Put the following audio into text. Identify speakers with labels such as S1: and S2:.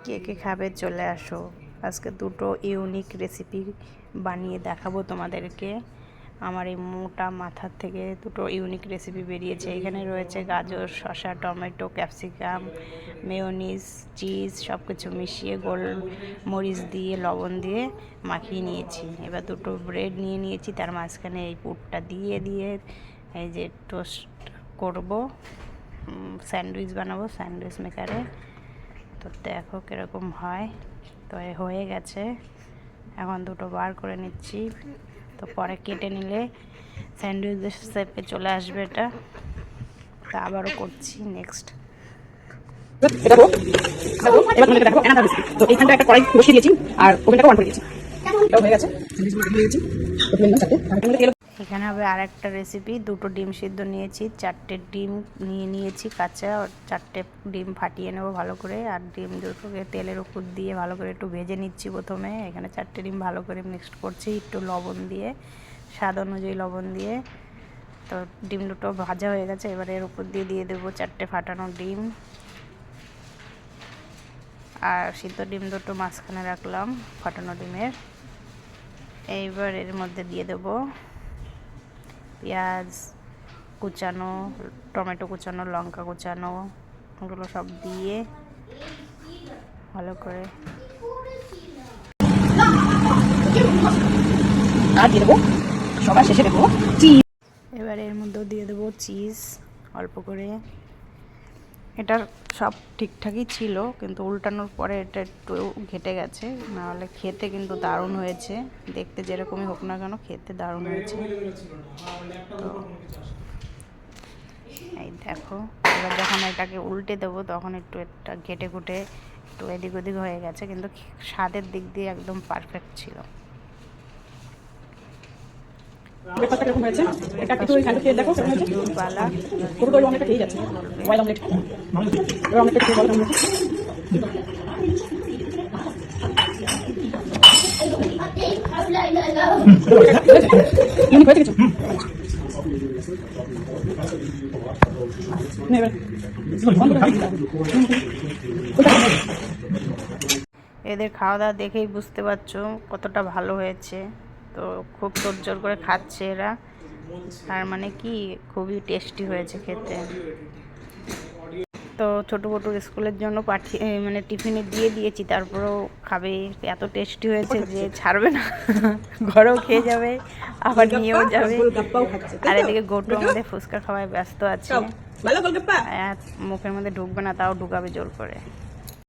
S1: কে কে খাবে চলে আসো। আজকে দুটো ইউনিক রেসিপি বানিয়ে দেখাবো তোমাদেরকে। আমার এই মোটা মাথার থেকে দুটো ইউনিক রেসিপি বেরিয়েছে। এখানে রয়েছে গাজর, শসা, টমেটো, ক্যাপসিকাম, মেয়োনিজ, চিজ সব কিছু মিশিয়ে গোল মরিচ দিয়ে লবণ দিয়ে মাখিয়ে নিয়েছি। এবার দুটো ব্রেড নিয়ে নিয়েছি, তার মাঝখানে এই পুরটা দিয়ে দিয়ে এই যে টোস্ট করব, স্যান্ডউইচ বানাবো স্যান্ডউইচ মেকারে। তো দেখো কীরকম হয়। তো হয়ে গেছে, এখন দুটো বার করে নিচ্ছি। তো পরে কেটে নিলে স্যান্ডউইচের শেপে চলে আসবে এটা। তা আবারও করছি নেক্সট।
S2: তো এইখানটা একটা কড়াই বসিয়ে দিয়েছি আর ওভেনটাকে অন করে দিয়েছি। এটাও হয়ে গেছে।
S1: এখানে হবে আর একটা রেসিপি। দুটো ডিম সিদ্ধ নিয়েছি, 4টে ডিম নিয়েছি কাঁচা। 4টে ডিম ফাটিয়ে নেবো ভালো করে, আর ডিম দুটোকে তেলের উপর দিয়ে ভালো করে একটু ভেজে নিচ্ছি প্রথমে। এখানে 4টে ডিম ভালো করে মিক্সড করছি একটু লবণ দিয়ে, স্বাদ অনুযায়ী লবণ দিয়ে। তো ডিম দুটো ভাজা হয়ে গেছে, এবারে এর উপর দিয়ে দেবো 4টে ফাটানো ডিম, আর সিদ্ধ ডিম দুটো মাঝখানে রাখলাম ফাটানো ডিমের। এইবার এর মধ্যে দিয়ে দেবো পেঁয়াজ কুচানো, টমেটো কুচানো, লঙ্কা কুচানো, ওগুলো সব দিয়ে ভালো করে
S2: আর দিয়ে দেবো সবার শেষে দেবো চিজ।
S1: এবার এর মধ্যেও দিয়ে দেবো চিজ অল্প করে। এটা সব ঠিকঠাকই ছিল, কিন্তু উল্টানোর পরে এটা একটু ঘেটে গেছে, নাহলে খেতে কিন্তু দারুণ হয়েছে। দেখতে যেরকমই হোক না কেন খেতে দারুণ হয়েছে। তো এই দেখো, এবার যখন এটাকে উল্টে দেবো তখন একটু এটা ঘেটে ঘুটে একটু এদিক ওদিক হয়ে গেছে, কিন্তু স্বাদের দিক দিয়ে একদম পারফেক্ট ছিল। দুধওয়ালা এদের খাওয়া দাওয়া দেখেই বুঝতে পারছো কতটা ভালো হয়েছে। তো খুব তোড়জোড় করে খাচ্ছে এরা, তার মানে কি খুবই টেস্টি হয়েছে খেতে। তো ছোটো ছোটো স্কুলের জন্য পাঠিয়ে মানে টিফিনে দিয়ে দিয়েছি, তারপরেও খাবে। এত টেস্টি হয়েছে যে ছাড়বে না, ঘরেও খেয়ে যাবে আবার নিয়েও যাবে। আর এদিকে গোটু আমাদের ফুচকা খাওয়ায় ব্যস্ত আছে, মুখের মধ্যে ঢুকবে না, তাও ঢুকাবে জোর করে।